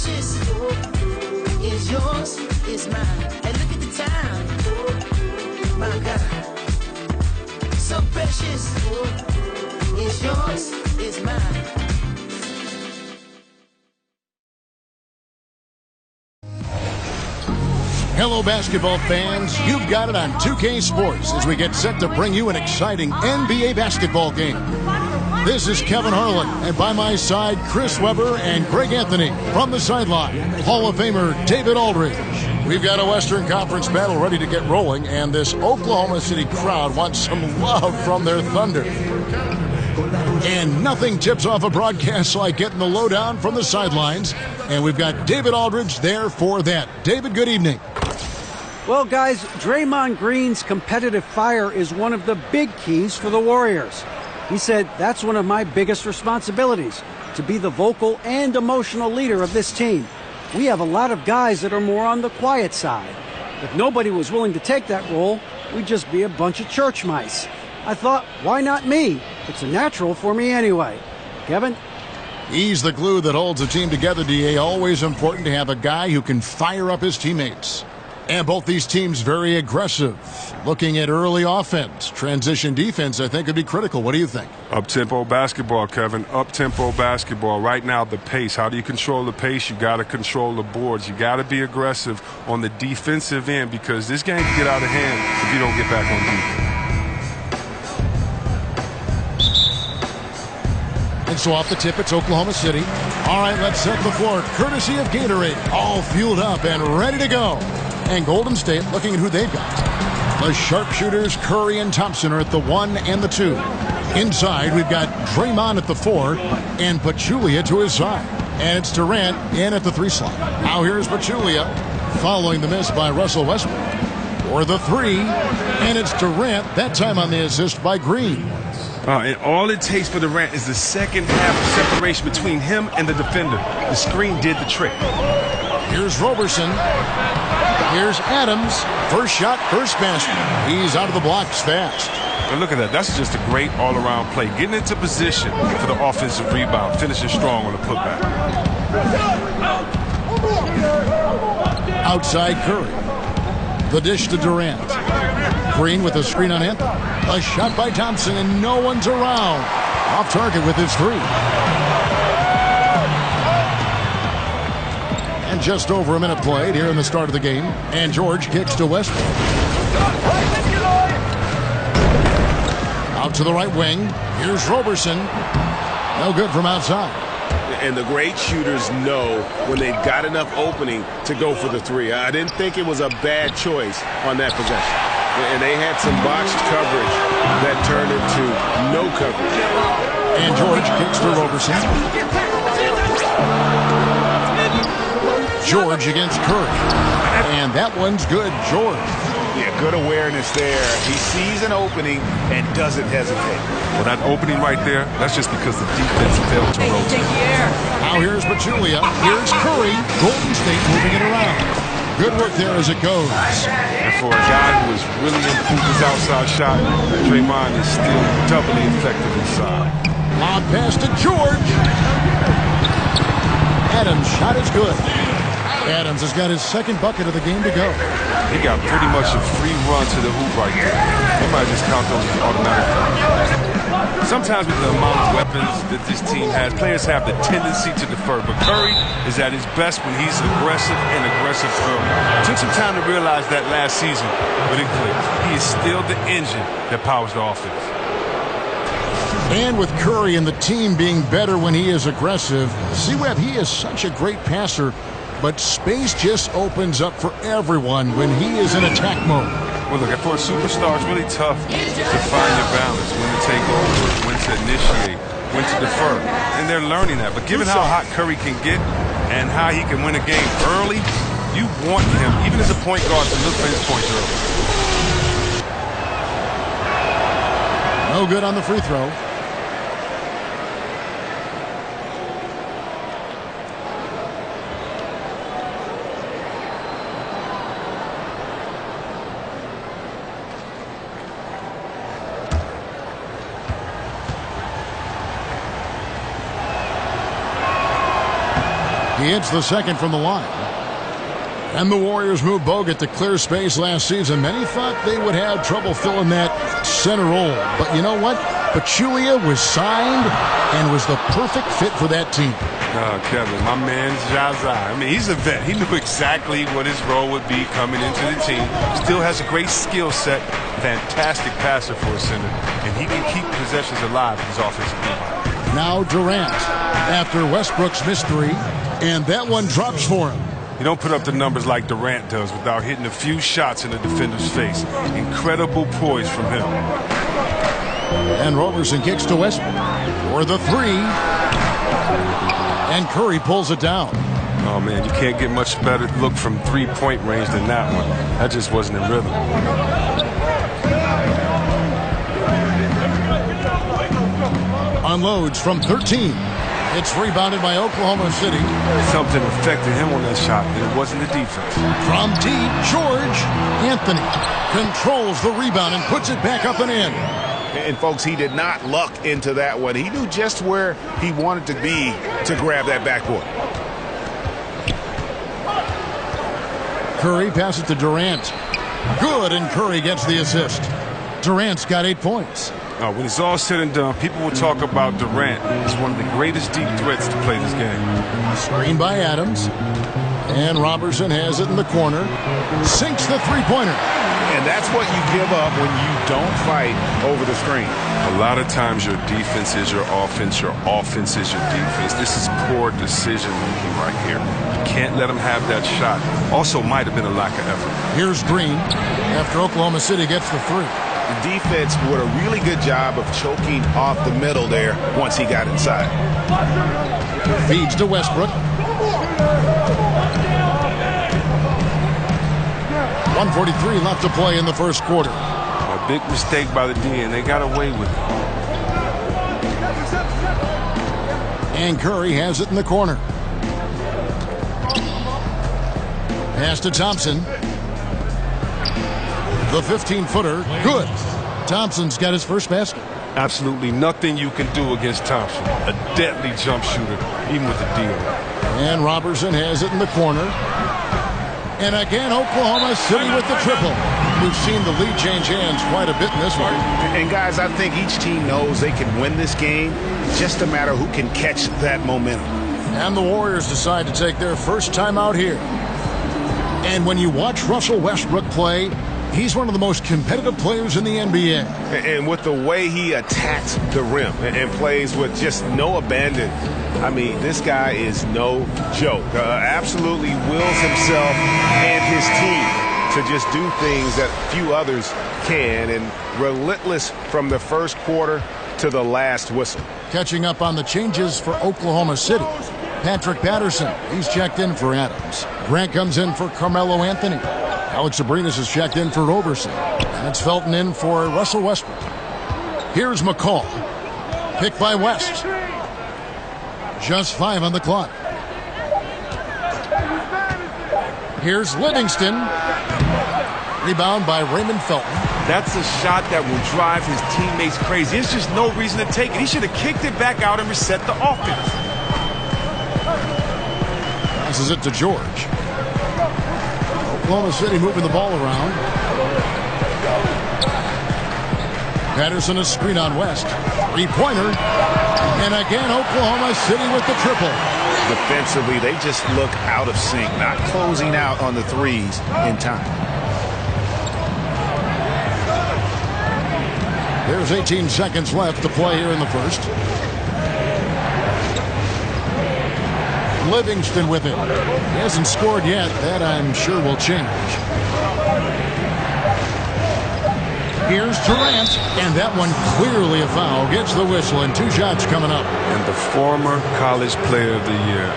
precious is yours, is mine. And look at the time, my God. So precious is yours, is mine. Hello, basketball fans. You've got it on 2K Sports as we get set to bring you an exciting NBA basketball game. This is Kevin Harlan, and by my side, Chris Webber and Greg Anthony from the sideline. Hall of Famer David Aldridge. We've got a Western Conference battle ready to get rolling, and this Oklahoma City crowd wants some love from their Thunder. And nothing tips off a broadcast like getting the lowdown from the sidelines. And we've got David Aldridge there for that. David, good evening. Well, guys, Draymond Green's competitive fire is one of the big keys for the Warriors. He said, that's one of my biggest responsibilities, to be the vocal and emotional leader of this team. We have a lot of guys that are more on the quiet side. If nobody was willing to take that role, we'd just be a bunch of church mice. I thought, why not me? It's a natural for me anyway. Kevin? He's the glue that holds a team together, D.A. Always important to have a guy who can fire up his teammates. And both these teams very aggressive. Looking at early offense. Transition defense, I think, would be critical. What do you think? Up-tempo basketball, Kevin. Up-tempo basketball. Right now, the pace. How do you control the pace? You got to control the boards. You got to be aggressive on the defensive end because this game can get out of hand if you don't get back on defense. And so off the tip, it's Oklahoma City. All right, let's set the floor. Courtesy of Gatorade. All fueled up and ready to go. And Golden State looking at who they've got. The sharpshooters Curry and Thompson are at the 1 and the 2. Inside, we've got Draymond at the 4 and Pachulia to his side. And it's Durant in at the 3 slot. Now here's Pachulia following the miss by Russell Westbrook. For the 3, and it's Durant, that time on the assist by Green. And all it takes for Durant is the second half of separation between him and the defender. The screen did the trick. Here's Roberson. Here's Adams. First shot, first basket. He's out of the blocks fast. And look at that. That's just a great all-around play. Getting into position for the offensive rebound. Finishing strong on the putback. Outside Curry. The dish to Durant. Green with a screen on Anthony. A shot by Thompson, and no one's around. Off target with his 3. And just over a minute played here in the start of the game. And George kicks to Westbrook. Out to the right wing. Here's Roberson. No good from outside. And the great shooters know when they've got enough opening to go for the 3. I didn't think it was a bad choice on that possession. And they had some boxed coverage that turned into no coverage. And George kicks to Roberson. George against Curry. And that one's good, George. Yeah, good awareness there. He sees an opening and doesn't hesitate. Well, that opening right there, that's just because the defense failed to rotate. Now here's Pachulia. Here's Curry. Golden State moving it around. Good work there as it goes. And for a guy who is really improved his outside shot, Draymond is still doubly effective inside. Lob pass to George. Adams' shot is good. Adams has got his second bucket of the game to go. He got pretty much a free run to the hoop right there. He might just count those as automatic. Sometimes with the amount of weapons that this team has, players have the tendency to defer. But Curry is at his best when he's aggressive and aggressive early. Took some time to realize that last season, but it clicked. He is still the engine that powers the offense. And with Curry and the team being better when he is aggressive, C-Web, he is such a great passer, but space just opens up for everyone when he is in attack mode. Well, look, for a superstar, it's really tough to find your balance, when to take over, when to initiate, when to defer. And they're learning that. But given how hot Curry can get and how he can win a game early, you want him, even as a point guard, to look for his points early. No good on the free throw. He hits the second from the line. And the Warriors moved Bogut to clear space last season. Many thought they would have trouble filling that center role. But you know what? Pachulia was signed and was the perfect fit for that team. Kevin, my man Zaza. I mean, he's a vet. He knew exactly what his role would be coming into the team. Still has a great skill set. Fantastic passer for a center. And he can keep possessions alive in his offensive rebound. Now Durant after Westbrook's missed three. And that one drops for him. You don't put up the numbers like Durant does without hitting a few shots in the defender's face. Incredible poise from him. And Roberson kicks to Westbrook for the three. And Curry pulls it down. Oh, man, you can't get much better look from three-point range than that one. That just wasn't in rhythm. Unloads from 13. It's rebounded by Oklahoma City. Something affected him on that shot, and it wasn't the defense. From deep, George Anthony controls the rebound and puts it back up and in. And, folks, he did not luck into that one. He knew just where he wanted to be to grab that backboard. Curry passes to Durant. Good, and Curry gets the assist. Durant's got 8 points. When it's all said and done, people will talk about Durant as one of the greatest deep threats to play this game. Screen by Adams. And Robertson has it in the corner. Sinks the three-pointer. And that's what you give up when you don't fight over the screen. A lot of times your defense is your offense is your defense. This is poor decision making right here. You can't let him have that shot. Also might have been a lack of effort. Here's Green after Oklahoma City gets the three. The defense did a really good job of choking off the middle there once he got inside. Feeds to Westbrook. 1:43 left to play in the first quarter. A big mistake by the D, and they got away with it. And Curry has it in the corner. Pass to Thompson. The 15-footer, good. Thompson's got his first basket. Absolutely nothing you can do against Thompson. A deadly jump shooter, even with the deal. And Robertson has it in the corner. And again, Oklahoma City with the triple. We've seen the lead change hands quite a bit in this one. And, guys, I think each team knows they can win this game. It's just a matter who can catch that momentum. And the Warriors decide to take their first time out here. And when you watch Russell Westbrook play, he's one of the most competitive players in the NBA. And with the way he attacks the rim and plays with just no abandon, I mean, this guy is no joke. Absolutely wills himself and his team to just do things that few others can, and relentless from the first quarter to the last whistle. Catching up on the changes for Oklahoma City. Patrick Patterson, he's checked in for Adams. Grant comes in for Carmelo Anthony. Alex Abrinas is checked in for Roberson. And it's Felton in for Russell Westbrook. Here's McCall. Picked by West. Just 5 on the clock. Here's Livingston. Rebound by Raymond Felton. That's a shot that will drive his teammates crazy. There's just no reason to take it. He should have kicked it back out and reset the offense. Passes it to George. Oklahoma City moving the ball around. Patterson a screen on West. Three-pointer. And again, Oklahoma City with the triple. Defensively, they just look out of sync, not closing out on the threes in time. There's 18 seconds left to play here in the first. Livingston with it. He hasn't scored yet. That, I'm sure, will change. Here's Durant, and that one clearly a foul. Gets the whistle, and 2 shots coming up. And the former college player of the year,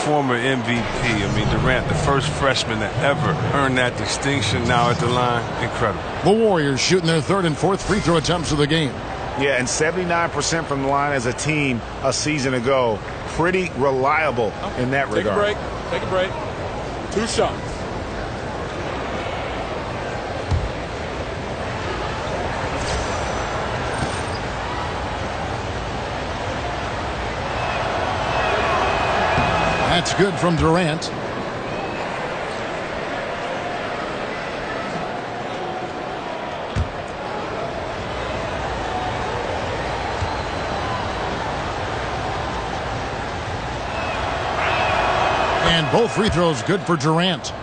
former MVP. Durant, the first freshman to ever earn that distinction, now at the line. Incredible. The Warriors shooting their 3rd and 4th free throw attempts of the game. Yeah, and 79% from the line as a team a season ago. Pretty reliable in that regard. Take a break. 2 shots. That's good from Durant. And both free throws good for Durant.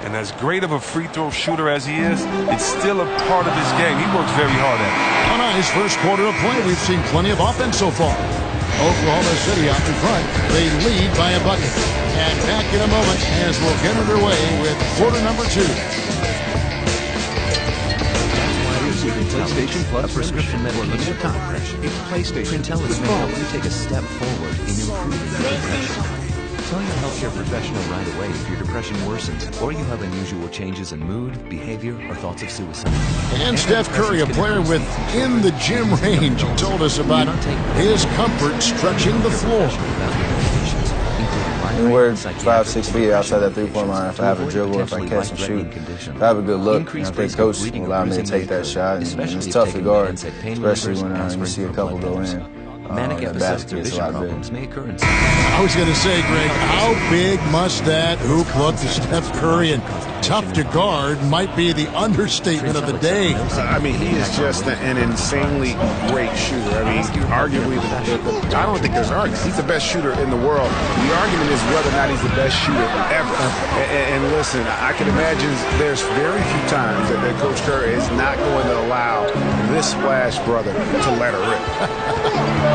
And as great of a free throw shooter as he is, it's still a part of his game. He works very hard at it. A nice first quarter of play. We've seen plenty of offense so far. Oklahoma City out in front. They lead by a bucket. And back in a moment as we'll get underway with quarter number 2. PlayStation Plus, a prescription medicine limited time depression. It's PlayStation. Trintellus may help you take a step forward in improving your depression. Tell your healthcare professional right away if your depression worsens or you have unusual changes in mood, behavior, or thoughts of suicide. And Steph Curry, a player within the gym range, told us about his comfort stretching the floor. Anywhere 5-6 feet outside that three-point line, if I have a dribble, if I catch and shoot, if I have a good look, I think coach will allow me to take that shot. And it's tough to guard, especially when you see a couple go in. Manic episodes or vision problems may occur in. I was going to say, Greg, how big must that hoop look to Steph Curry? And tough to guard might be the understatement of the day. I mean, he is just an insanely great shooter. I mean, arguably, I don't think there's an argument. He's the best shooter in the world. The argument is whether or not he's the best shooter ever. And listen, I can imagine there's very few times that Coach Curry is not going to allow this Splash brother to let her rip.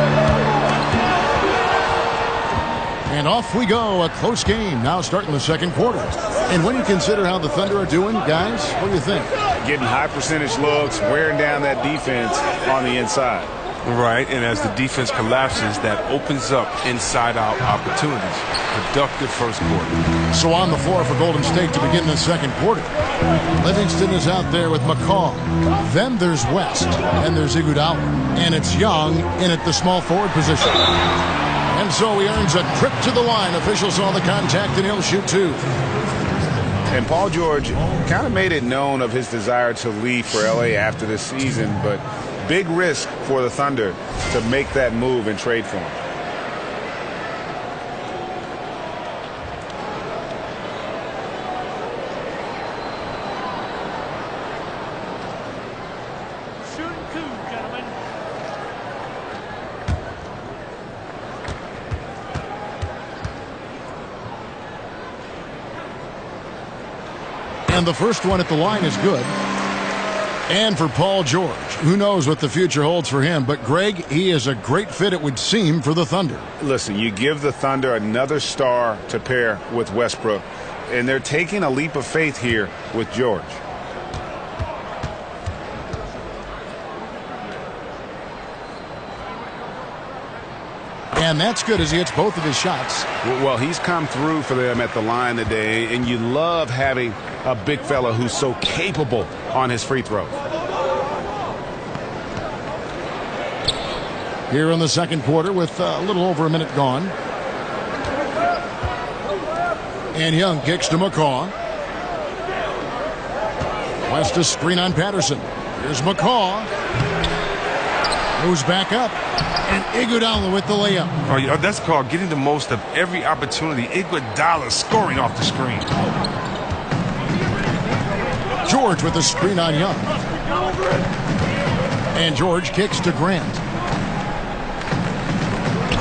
And off we go, a close game now starting the second quarter. And when you consider how the Thunder are doing, guys, what do you think? Getting high percentage looks, wearing down that defense on the inside. Right, and as the defense collapses, that opens up inside-out opportunities. Productive first quarter. So on the floor for Golden State to begin the second quarter. Livingston is out there with McCaw. Then there's West. And there's Iguodala. And it's Young in at the small forward position. And so he earns a trip to the line. Officials saw the contact, and he'll shoot 2. And Paul George kind of made it known of his desire to leave for L.A. after this season, but big risk for the Thunder to make that move and trade for him. And the first one at the line is good. And for Paul George, who knows what the future holds for him. But, Greg, he is a great fit, it would seem, for the Thunder. Listen, you give the Thunder another star to pair with Westbrook, and they're taking a leap of faith here with George. And that's good as he hits both of his shots. Well, he's come through for them at the line today, and you love having a big fella who's so capable on his free throws. Here in the second quarter with a little over a minute gone. And Young kicks to McCaw. West a screen on Patterson. Here's McCaw. Moves back up. And Iguodala with the layup. Oh, that's called getting the most of every opportunity. Iguodala scoring off the screen. George with the screen on Young. And George kicks to Grant.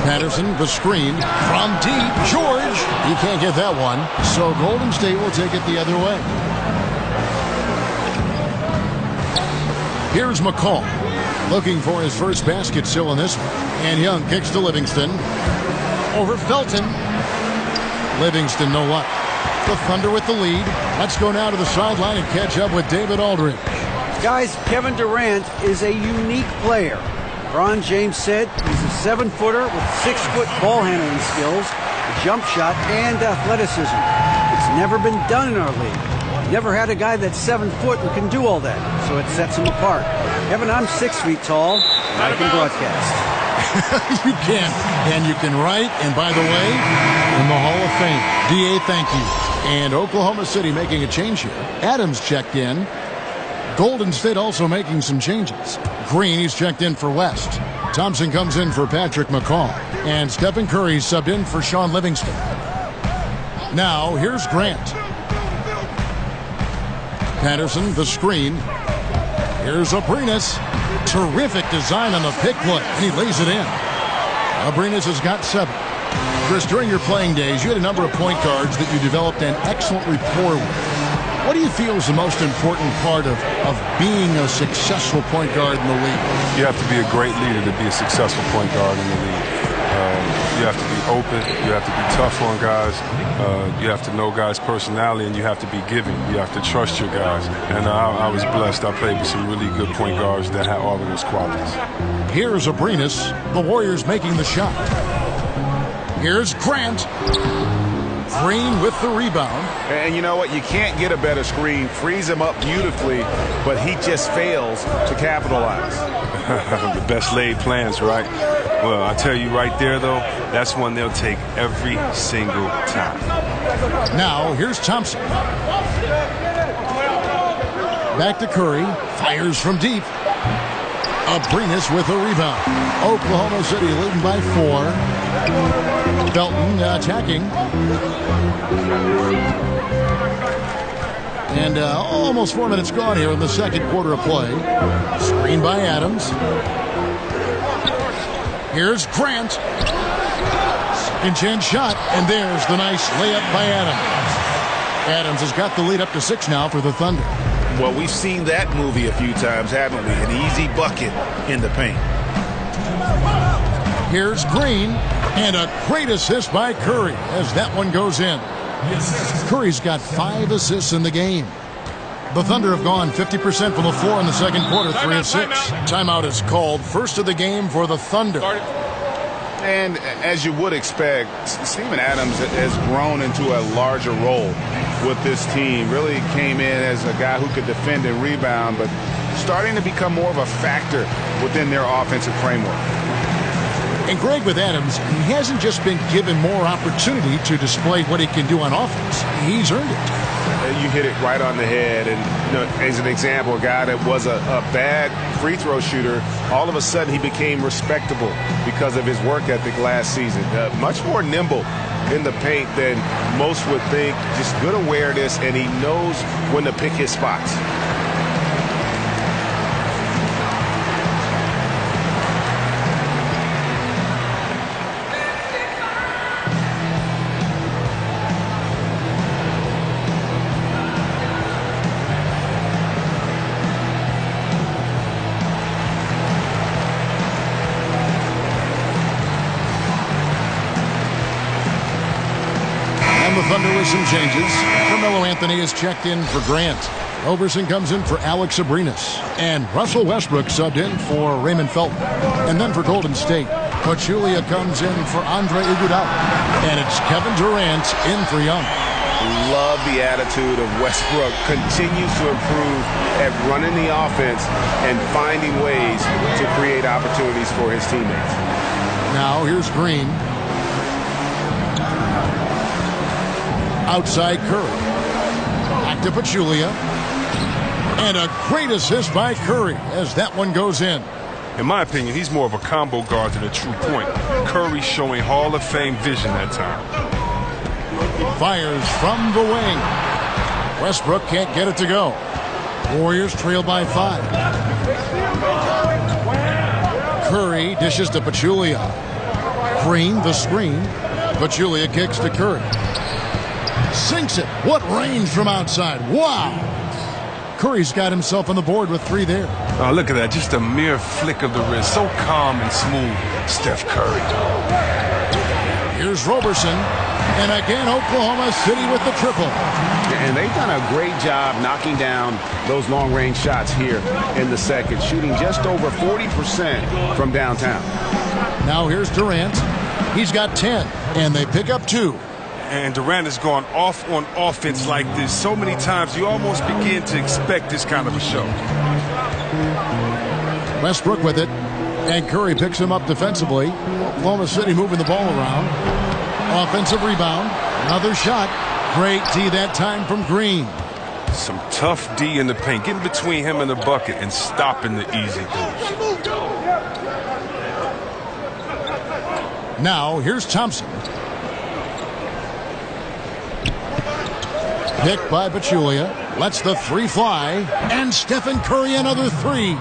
Patterson, the screen from deep. George, he can't get that one. So Golden State will take it the other way. Here's McCaw. Looking for his first basket still in this one. And Young kicks to Livingston. Over Felton. Livingston, no luck. The Thunder with the lead. Let's go now to the sideline and catch up with David Aldridge. Guys, Kevin Durant is a unique player. LeBron James said he's a 7-footer with 6-foot ball handling skills, a jump shot, and athleticism. It's never been done in our league. Never had a guy that's 7 foot and can do all that, so it sets him apart. Kevin, I'm 6 feet tall, and I can broadcast. You can, and you can write, and by the way, in the Hall of Fame. D.A., thank you. And Oklahoma City making a change here. Adams checked in. Golden State also making some changes. Green, he's checked in for West. Thompson comes in for Patrick McCaw. And Stephen Curry subbed in for Sean Livingston. Now, here's Grant. Patterson, the screen. Here's Abrines. Terrific design on the pick play, and he lays it in. Abrines has got 7. Chris, during your playing days, you had a number of point guards that you developed an excellent rapport with. What do you feel is the most important part of being a successful point guard in the league? You have to be a great leader to be a successful point guard in the league. You have to be open. You have to be tough on guys. You have to know guys' personality, and you have to be giving. You have to trust your guys. And I was blessed. I played with some really good point guards that had all of those qualities. Here's Abrines. The Warriors making the shot. Here's Grant. Green with the rebound. And you know what? You can't get a better screen. Frees him up beautifully, but he just fails to capitalize. The best laid plans, right? Well, I tell you right there, though, that's one they'll take every single time. Now, here's Thompson. Back to Curry. Fires from deep. Abrines with a rebound. Oklahoma City leading by 4. Felton attacking. And almost 4 minutes gone here in the second quarter of play. Screen by Adams. Here's Grant. Second chance shot, and there's the nice layup by Adams. Adams has got the lead up to 6 now for the Thunder. Well, we've seen that movie a few times, haven't we? An easy bucket in the paint. Here's Green, and a great assist by Curry as that one goes in. Curry's got 5 assists in the game. The Thunder have gone 50% from the floor in the second quarter, 3 of 6. Timeout is called. First of the game for the Thunder. And as you would expect, Steven Adams has grown into a larger role with this team. Really came in as a guy who could defend and rebound, but starting to become more of a factor within their offensive framework. And Greg, with Adams, he hasn't just been given more opportunity to display what he can do on offense. He's earned it. You hit it right on the head. And as an example, a guy that was a bad free throw shooter, all of a sudden he became respectable because of his work ethic last season. Much more nimble in the paint than most would think. Just good awareness, and he knows when to pick his spots. Thunder with some changes. Carmelo Anthony is checked in for Grant. Overson comes in for Alex Abrines. And Russell Westbrook subbed in for Raymond Felton. And then for Golden State, Pachulia comes in for Andre Iguodala. And it's Kevin Durant in for Young. Love the attitude of Westbrook. Continues to improve at running the offense and finding ways to create opportunities for his teammates. Now here's Green. Outside Curry. Back to Pachulia. And a great assist by Curry as that one goes in. In my opinion, he's more of a combo guard than a true point. Curry showing Hall of Fame vision that time. Fires from the wing. Westbrook can't get it to go. Warriors trail by 5. Curry dishes to Pachulia. Green, the screen. Pachulia kicks to Curry. Sinks it. What range from outside. Wow. Curry's got himself on the board with 3 there. Oh, look at that. Just a mere flick of the wrist. So calm and smooth, Steph Curry. Here's Roberson. And again, Oklahoma City with the triple. And they've done a great job knocking down those long-range shots here in the second, shooting just over 40% from downtown. Now here's Durant. He's got 10, and they pick up 2. And Durant has gone off on offense like this so many times, you almost begin to expect this kind of a show. Westbrook with it, and Curry picks him up defensively. Oklahoma City moving the ball around. Offensive rebound, another shot. Great D that time from Green. Some tough D in the paint, getting between him and the bucket and stopping the easy goals. Now here's Thompson. Picked by Pachulia. Lets the three fly. And Stephen Curry another three.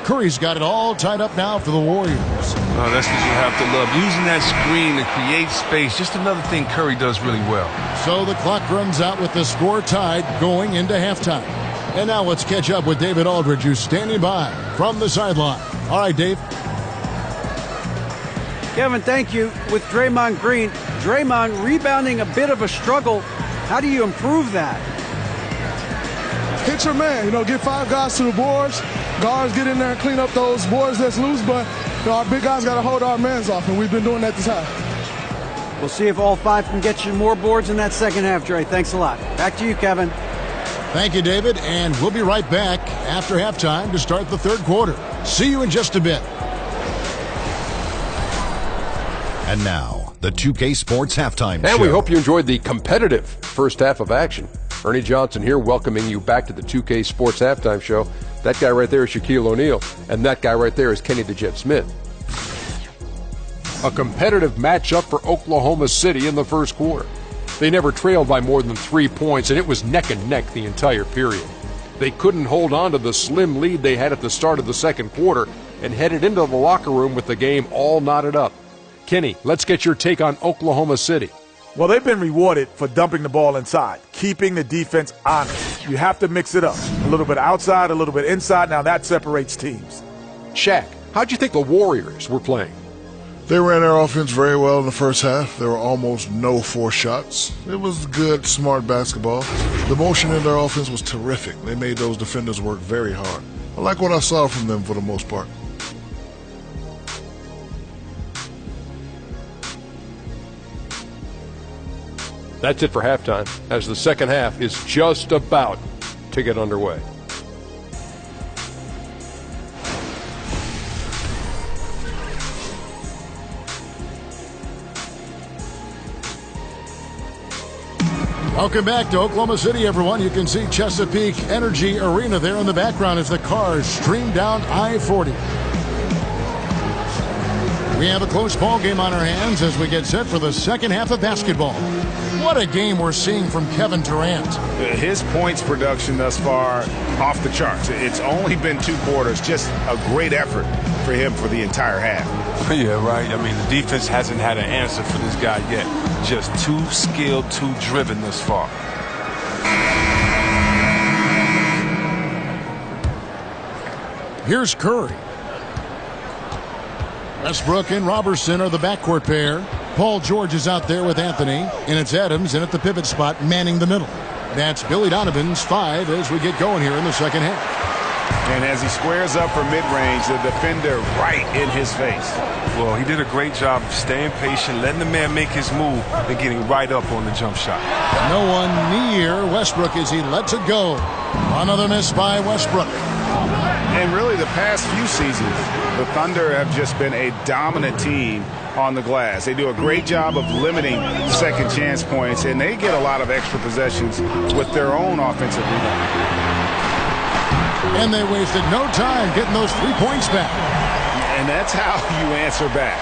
Curry's got it all tied up now for the Warriors. Oh, that's what you have to love. Using that screen to create space. Just another thing Curry does really well. So the clock runs out with the score tied going into halftime. And now let's catch up with David Aldridge, who's standing by from the sideline. All right, Dave. Kevin, thank you. With Draymond Green, Draymond rebounding a bit of a struggle. How do you improve that? Hit your man. Get 5 guys to the boards. Guards get in there and clean up those boards that's loose, but our big guys got to hold our mans off, and we've been doing that this half. We'll see if all 5 can get you more boards in that second half, Dre. Thanks a lot. Back to you, Kevin. Thank you, David, and we'll be right back after halftime to start the third quarter. See you in just a bit. And now, the 2K Sports Halftime Show. And we hope you enjoyed the competitive first half of action. Ernie Johnson here welcoming you back to the 2K Sports Halftime Show. That guy right there is Shaquille O'Neal, and that guy right there is Kenny the Jet Smith. A competitive matchup for Oklahoma City in the first quarter. They never trailed by more than 3 points, and it was neck and neck the entire period. They couldn't hold on to the slim lead they had at the start of the second quarter and headed into the locker room with the game all knotted up. Kenny, let's get your take on Oklahoma City. Well, they've been rewarded for dumping the ball inside, keeping the defense honest. You have to mix it up. A little bit outside, a little bit inside. Now that separates teams. Shaq, how'd you think the Warriors were playing? They ran their offense very well in the first half. There were almost no forced shots. It was good, smart basketball. The motion in their offense was terrific. They made those defenders work very hard. I like what I saw from them for the most part. That's it for halftime, as the second half is just about to get underway. Welcome back to Oklahoma City, everyone. You can see Chesapeake Energy Arena there in the background as the cars stream down I-40. We have a close ball game on our hands as we get set for the second half of basketball. What a game we're seeing from Kevin Durant. His points production thus far off the charts. It's only been 2 quarters. Just a great effort for him for the entire half. Yeah, right. I mean, the defense hasn't had an answer for this guy yet. Just too skilled, too driven thus far. Here's Curry. Westbrook and Robertson are the backcourt pair. Paul George is out there with Anthony, and it's Adams in at the pivot spot manning the middle. That's Billy Donovan's 5 as we get going here in the second half. And as he squares up for mid-range, the defender right in his face. Well, he did a great job of staying patient, letting the man make his move, and getting right up on the jump shot. No one near Westbrook as he lets it go. Another miss by Westbrook. And really the past few seasons, the Thunder have just been a dominant team on the glass. They do a great job of limiting second chance points, and they get a lot of extra possessions with their own offensive rebound. And they wasted no time getting those 3 points back. And that's how you answer back.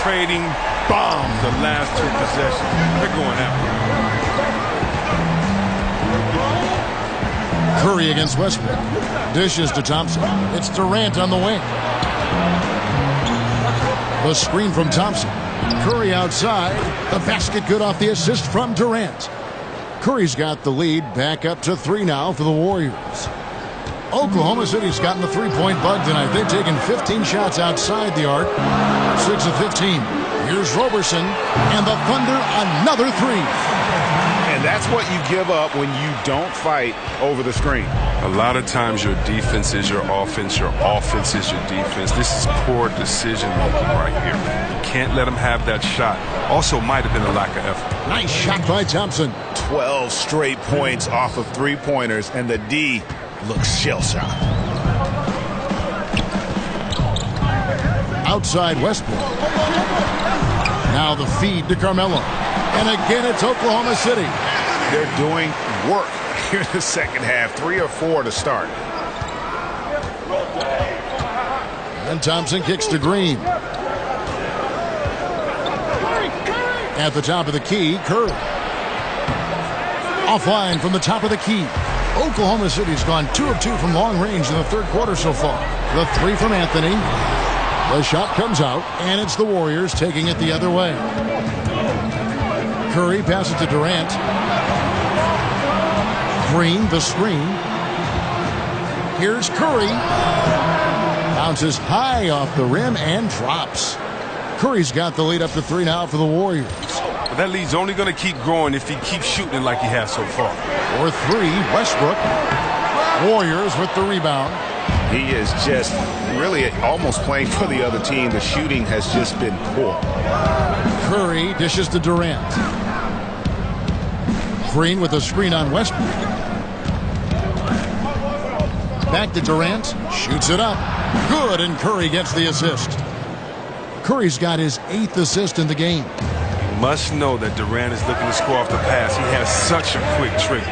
Trading bombs the last 2 possessions. They're going out. Curry against Westbrook. Dishes to Thompson. It's Durant on the wing. The screen from Thompson. Curry outside. The basket good off the assist from Durant. Curry's got the lead back up to 3 now for the Warriors. Oklahoma City's gotten the 3-point bug tonight. They've taken 15 shots outside the arc. 6 of 15. Here's Robertson. And the Thunder another 3. And that's what you give up when you don't fight over the screen. A lot of times your defense is your offense is your defense. This is poor decision making right here. You can't let him have that shot. Also might have been a lack of effort. Nice shot by Thompson. 12 straight points off of 3-pointers, and the D looks shell-shocked. Outside Westbrook. Now the feed to Carmelo. And again, it's Oklahoma City. They're doing work here in the second half. 3 or 4 to start. And Thompson kicks to Green. At the top of the key, Curry. Offline from the top of the key. Oklahoma City's gone 2 of 2 from long range in the third quarter so far. The 3 from Anthony. The shot comes out, and it's the Warriors taking it the other way. Curry passes to Durant. Green, the screen. Here's Curry. Bounces high off the rim and drops. Curry's got the lead up to 3 now for the Warriors. But that lead's only going to keep growing if he keeps shooting like he has so far. For 3, Westbrook. Warriors with the rebound. He is just really almost playing for the other team. The shooting has just been poor. Curry dishes to Durant. Green with a screen on Westbrook. Back to Durant. Shoots it up. Good, and Curry gets the assist. Curry's got his 8th assist in the game. You must know that Durant is looking to score off the pass. He has such a quick trigger.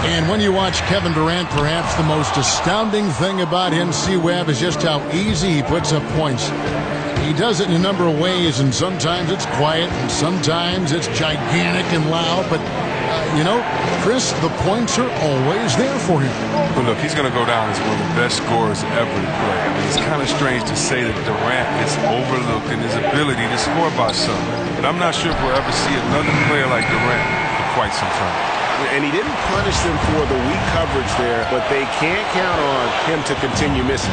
And when you watch Kevin Durant, perhaps the most astounding thing about him, C-Web, is just how easy he puts up points. He does it in a number of ways, and sometimes it's quiet, and sometimes it's gigantic and loud. But, you know, Chris, the points are always there for him. But look, he's going to go down as one of the best scorers ever to play. I mean, it's kind of strange to say that Durant is overlooked in his ability to score by some. But I'm not sure if we'll ever see another player like Durant for quite some time. And he didn't punish them for the weak coverage there, but they can't count on him to continue missing.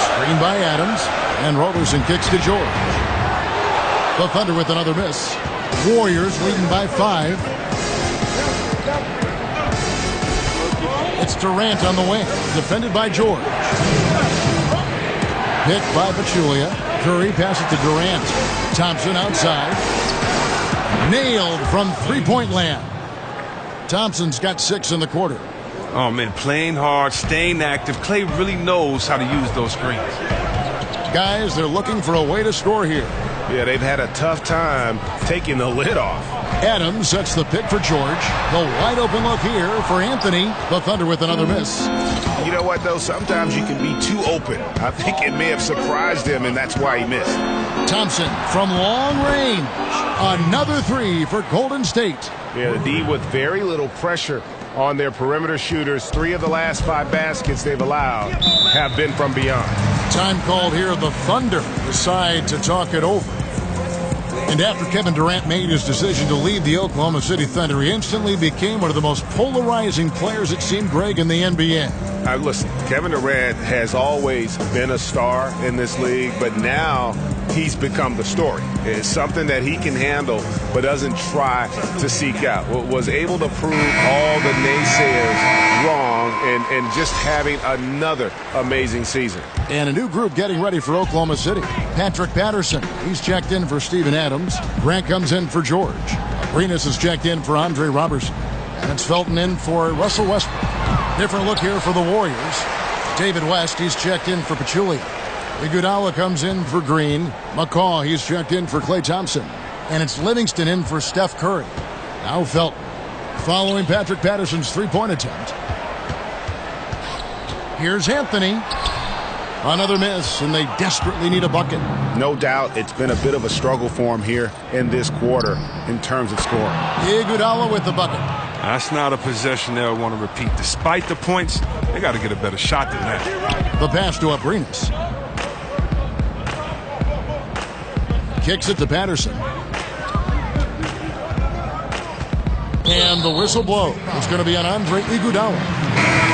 Screen by Adams, and Roberson kicks to George. The Thunder with another miss. Warriors leading by 5. It's Durant on the wing, defended by George. Picked by Pachulia. Curry passes to Durant. Thompson outside. Nailed from three-point land. Thompson's got 6 in the quarter. Oh, man, playing hard, staying active. Clay really knows how to use those screens. Guys, they're looking for a way to score here. Yeah, they've had a tough time taking the lid off. Adams sets the pick for George. The wide open look here for Anthony. The Thunder with another miss. You know what, though? Sometimes you can be too open. I think it may have surprised him, and that's why he missed. Thompson from long range. Another 3 for Golden State. Yeah, the D with very little pressure on their perimeter shooters. 3 of the last 5 baskets they've allowed have been from beyond. Time called here. The Thunder decide to talk it over. And after Kevin Durant made his decision to leave the Oklahoma City Thunder, he instantly became one of the most polarizing players, it seemed, Greg, in the NBA. Listen, Kevin Durant has always been a star in this league, but now he's become the story. It's something that he can handle but doesn't try to seek out. Was able to prove all the naysayers wrong and just having another amazing season. And a new group getting ready for Oklahoma City. Patrick Patterson, he's checked in for Steven Adams. Grant comes in for George. Arenas is checked in for Andre Robertson. And it's Felton in for Russell Westbrook. Different look here for the Warriors. David West, he's checked in for Pachulia. Iguodala comes in for Green. McCaw, he's checked in for Klay Thompson. And it's Livingston in for Steph Curry. Now Felton, following Patrick Patterson's three-point attempt. Here's Anthony. Another miss, and they desperately need a bucket. No doubt it's been a bit of a struggle for him here in this quarter in terms of scoring. Iguodala with the bucket. That's not a possession they'll want to repeat. Despite the points, they got to get a better shot than that. The pass to Arenas. Kicks it to Patterson. And the whistle blows. It's going to be on Andre Iguodala.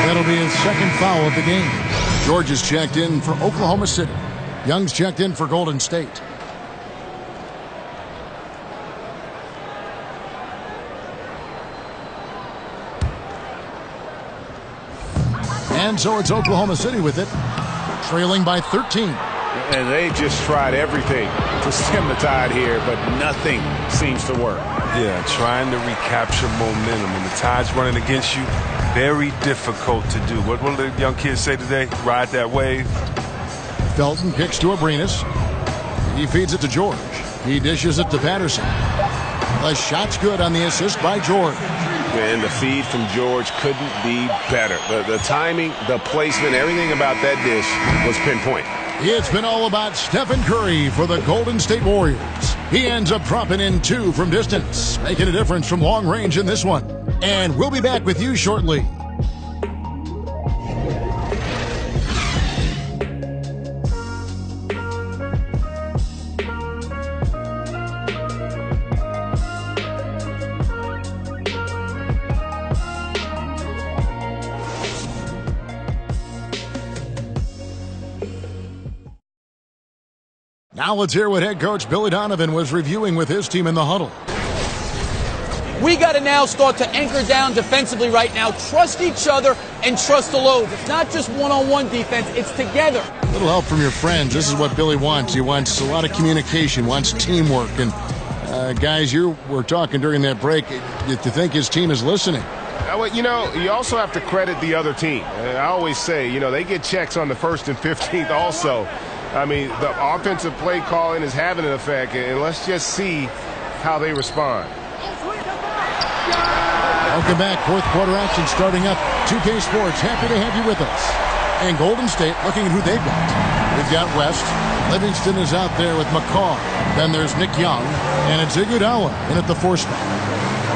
That'll be his second foul of the game. George is checked in for Oklahoma City. Young's checked in for Golden State. And so it's Oklahoma City with it, trailing by 13. And they just tried everything to stem the tide here, but nothing seems to work. Yeah, trying to recapture momentum. When the tide's running against you, very difficult to do. What will the young kids say today? Ride that wave. Felton kicks to Arenas. He feeds it to George. He dishes it to Patterson. The shot's good on the assist by George. And the feed from George couldn't be better. The timing, the placement, everything about that dish was pinpoint. It's been all about Stephen Curry for the Golden State Warriors. He ends up dropping in 2 from distance, making a difference from long range in this one. And we'll be back with you shortly. Now let's hear what head coach Billy Donovan was reviewing with his team in the huddle. We got to now start to anchor down defensively right now, trust each other, and trust the loads. It's not just one-on-one defense, it's together. A little help from your friends. This is what Billy wants. He wants a lot of communication, wants teamwork. And guys, you were talking during that break to think his team is listening. You know, you also have to credit the other team. I always say, you know, they get checks on the 1st and 15th also. I mean, the offensive play calling is having an effect, and let's just see how they respond. Welcome back. 4th quarter action starting up. 2K Sports, happy to have you with us. And Golden State looking at who they've got. We've got West. Livingston is out there with McCaw. Then there's Nick Young. And it's Iguodala in at the 4 spot.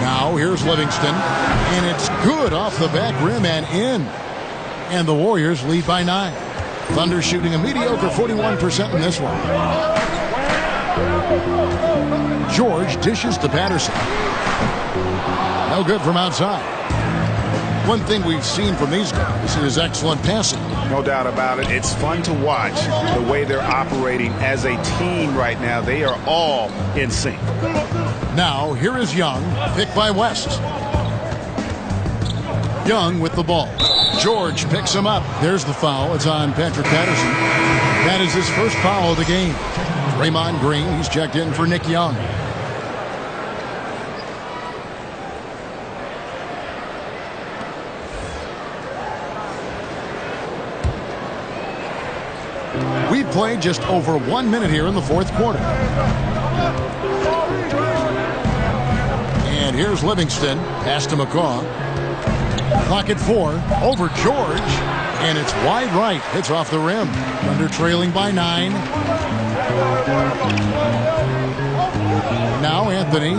Now here's Livingston. And it's good off the back rim and in. And the Warriors lead by 9. Thunder shooting a mediocre 41% in this one. George dishes to Patterson. No good from outside. One thing we've seen from these guys is excellent passing. No doubt about it. It's fun to watch the way they're operating as a team right now. They are all in sync. Now, here is Young, picked by West. Young with the ball. George picks him up. There's the foul. It's on Patrick Patterson. That is his first foul of the game. Draymond Green, he's checked in for Nick Young. We played just over 1 minute here in the 4th quarter. And here's Livingston. Pass to McCaw. Clock at 4. Over George. And it's wide right. It's off the rim. Thunder trailing by 9. Now Anthony.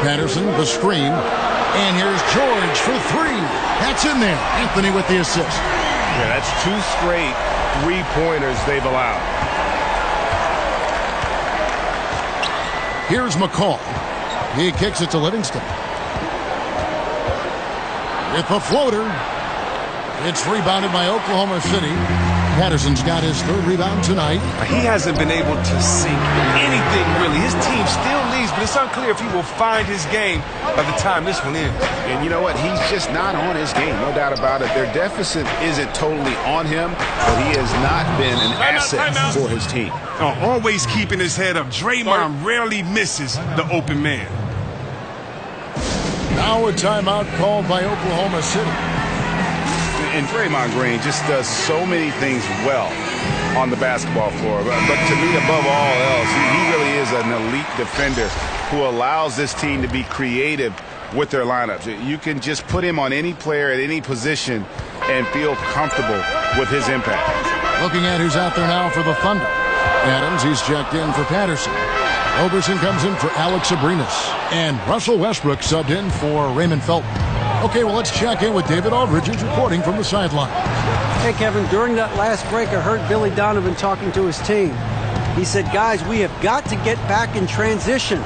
Patterson, the screen. And here's George for 3. That's in there. Anthony with the assist. Yeah, that's 2 straight 3-pointers they've allowed. Here's McCall. He kicks it to Livingston. With the floater. It's rebounded by Oklahoma City. Patterson's got his 3rd rebound tonight. He hasn't been able to sink anything, really. His team still leads, but it's unclear if he will find his game by the time this one ends. And you know what? He's just not on his game, no doubt about it. Their deficit isn't totally on him, but he has not been an asset for his team. Always keeping his head up. Draymond rarely misses the open man. Now a timeout called by Oklahoma City. And Draymond Green just does so many things well on the basketball floor. But to me, above all else, he really is an elite defender who allows this team to be creative with their lineups. You can just put him on any player at any position and feel comfortable with his impact. Looking at who's out there now for the Thunder. Adams, he's checked in for Patterson. Roberson comes in for Alex Abrinas. And Russell Westbrook subbed in for Raymond Felton. Okay, well, let's check in with David Aldridge, who's reporting from the sideline. Hey, Kevin, during that last break, I heard Billy Donovan talking to his team. He said, guys, we have got to get back in transition,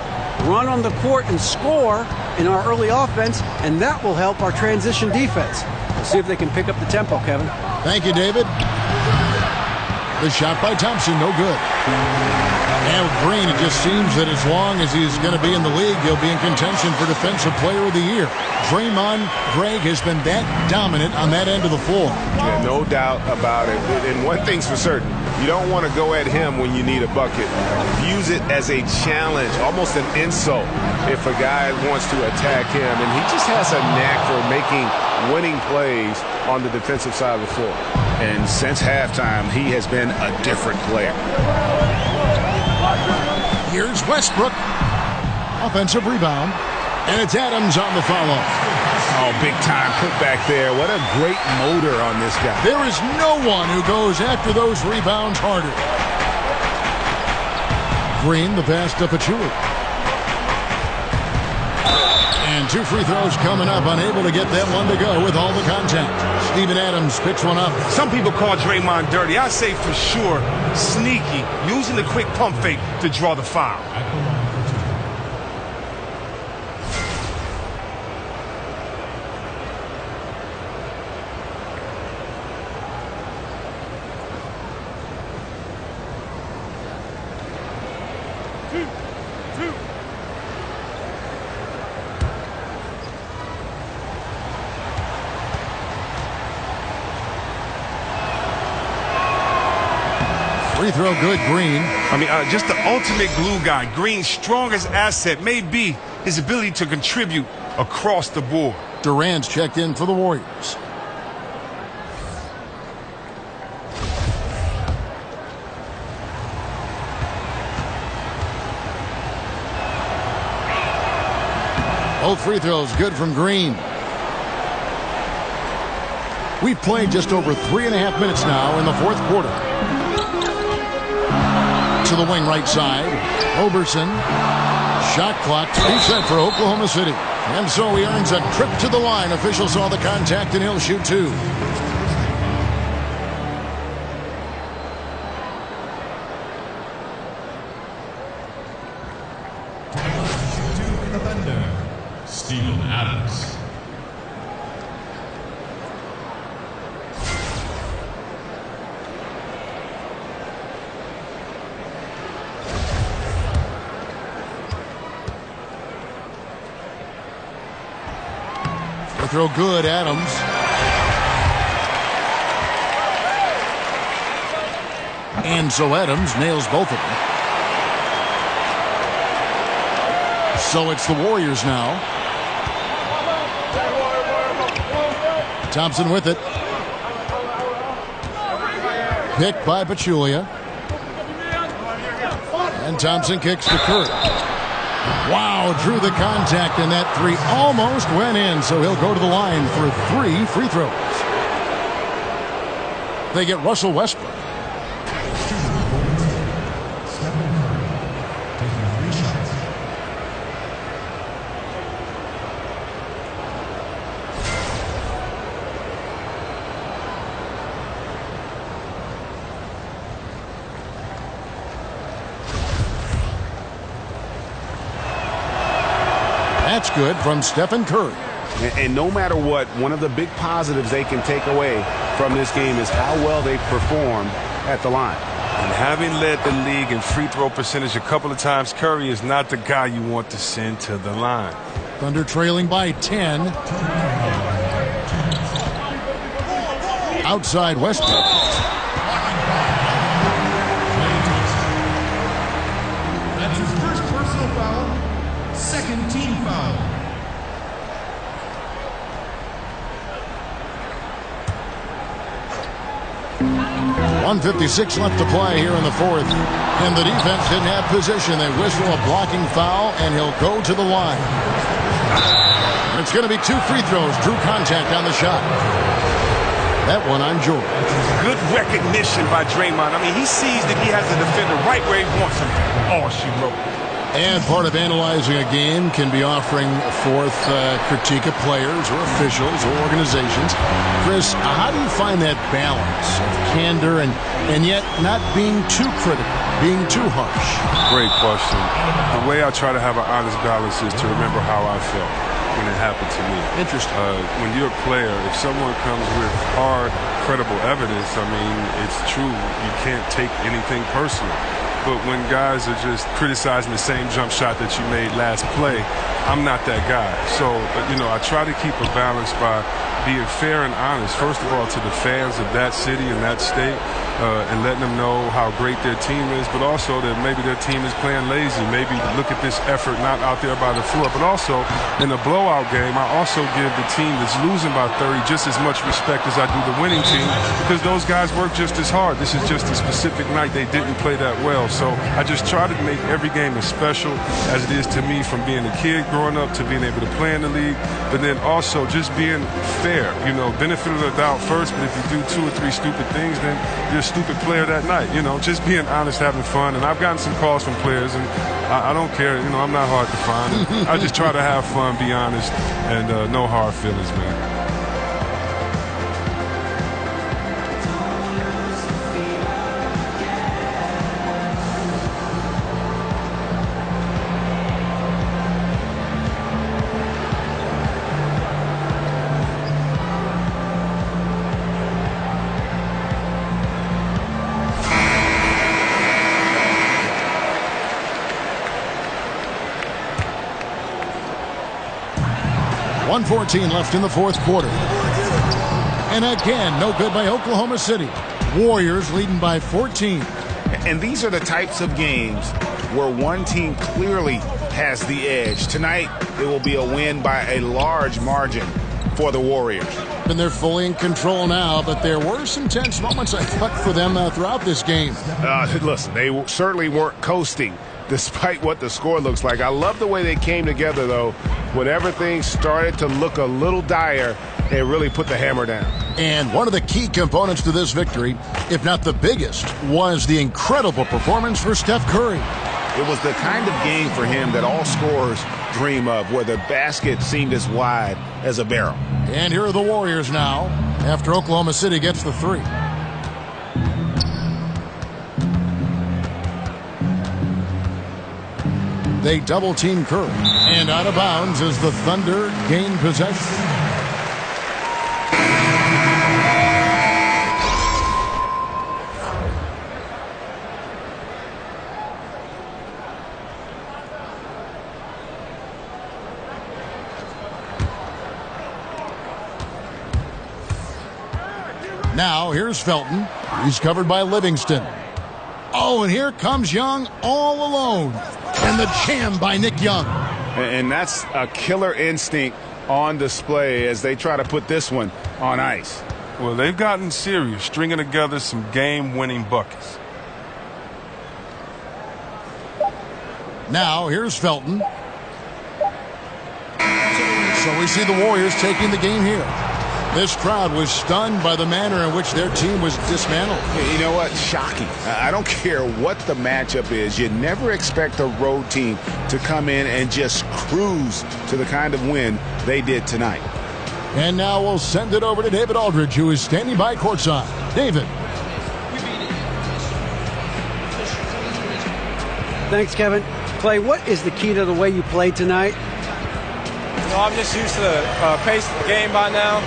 run on the court and score in our early offense, and that will help our transition defense. We'll see if they can pick up the tempo, Kevin. Thank you, David. The shot by Thompson, no good. And with Green, it just seems that as long as he's going to be in the league, he'll be in contention for Defensive Player of the Year. Draymond Greg has been that dominant on that end of the floor. Yeah, no doubt about it. And one thing's for certain, you don't want to go at him when you need a bucket. Use it as a challenge, almost an insult, if a guy wants to attack him. And he just has a knack for making winning plays on the defensive side of the floor. And since halftime, he has been a different player. Here's Westbrook. Offensive rebound. And it's Adams on the follow. Oh, big time putback there. What a great motor on this guy. There is no one who goes after those rebounds harder. Green, the pass to Pachulia. And 2 free throws coming up, unable to get that one to go with all the contact. Steven Adams picks one up. Some people call Draymond dirty. I say for sure sneaky, using the quick pump fake to draw the foul. Free throw good, Green. I mean, just the ultimate glue guy. Green's strongest asset may be his ability to contribute across the board. Durant's checked in for the Warriors. Both free throws good from Green. We've played just over 3.5 minutes now in the fourth quarter. To the wing right side. Oberson. Shot clock reset for Oklahoma City. And so he earns a trip to the line. Officials saw the contact and he'll shoot 2. The Thunder, Steven Adams. Throw good, Adams. And so Adams nails both of them. So it's the Warriors now. Thompson with it. Picked by Pachulia. And Thompson kicks to Curry. Wow, drew the contact, and that 3 almost went in, so he'll go to the line for 3 free throws. They get Russell Westbrook. That's good from Stephen Curry. And no matter what, one of the big positives they can take away from this game is how well they perform at the line. And having led the league in free throw percentage a couple of times, Curry is not the guy you want to send to the line. Thunder trailing by 10. Outside Westbrook. That's his first personal foul, second team foul. .156 left to play here in the fourth. And the defense didn't have position. They whistle a blocking foul, and he'll go to the line. And it's going to be 2 free throws. Drew contact on the shot. That one on George. Good recognition by Draymond. I mean, he sees that he has the defender right where he wants him. Oh, she wrote. And part of analyzing a game can be offering forth critique of players or officials or organizations. Chris, how do you find that balance of candor and yet not being too critical, being too harsh? Great question. The way I try to have an honest balance is to remember how I felt when it happened to me. Interesting. When you're a player, if someone comes with hard, credible evidence, I mean, it's true. You can't take anything personal. But when guys are just criticizing the same jump shot that you made last play, I'm not that guy. So, I try to keep a balance by being fair and honest, first of all, to the fans of that city and that state, and letting them know how great their team is, but also that maybe their team is playing lazy. Maybe look at this effort not out there by the floor. But also, in a blowout game, I also give the team that's losing by 30 just as much respect as I do the winning team, because those guys work just as hard. This is just a specific night they didn't play that well. So I just try to make every game as special as it is to me, from being a kid growing up to being able to play in the league, but then also just being fair. You know, benefit of the doubt first, but if you do 2 or 3 stupid things, then you're a stupid player that night. You know, just being honest, having fun. And I've gotten some calls from players, and I don't care. You know, I'm not hard to find. I just try to have fun, be honest, and no hard feelings, man. .114 left in the fourth quarter. And again, no good by Oklahoma City. Warriors leading by 14. And these are the types of games where one team clearly has the edge. Tonight, it will be a win by a large margin for the Warriors. And they're fully in control now, but there were some tense moments, I thought, for them throughout this game. Listen, they certainly weren't coasting despite what the score looks like. I love the way they came together, though. Whenever things started to look a little dire, they really put the hammer down. And one of the key components to this victory, if not the biggest, was the incredible performance for Steph Curry. It was the kind of game for him that all scorers dream of, where the basket seemed as wide as a barrel. And here are the Warriors now, after Oklahoma City gets the 3. They double-team Curry. And out of bounds as the Thunder gain possession. Now, here's Felton. He's covered by Livingston. Oh, and here comes Young all alone. And the jam by Nick Young. And that's a killer instinct on display as they try to put this one on ice. Well, they've gotten serious, stringing together some game-winning buckets. Now, here's Felton. So we see the Warriors taking the game here. This crowd was stunned by the manner in which their team was dismantled. You know what? Shocking. I don't care what the matchup is. You never expect a road team to come in and just cruise to the kind of win they did tonight. And now we'll send it over to David Aldridge, who is standing by courtside. David. Thanks, Kevin. Clay, what is the key to the way you played tonight? I'm just used to the pace of the game by now,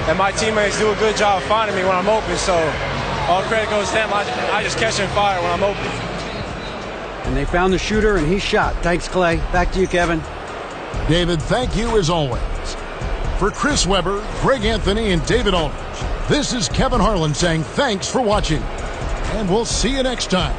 and my teammates do a good job of finding me when I'm open, so all credit goes to them. I just catch and fire when I'm open. And they found the shooter, and he shot. Thanks, Clay. Back to you, Kevin. David, thank you as always. For Chris Webber, Greg Anthony, and David Aldridge, this is Kevin Harlan saying thanks for watching, and we'll see you next time.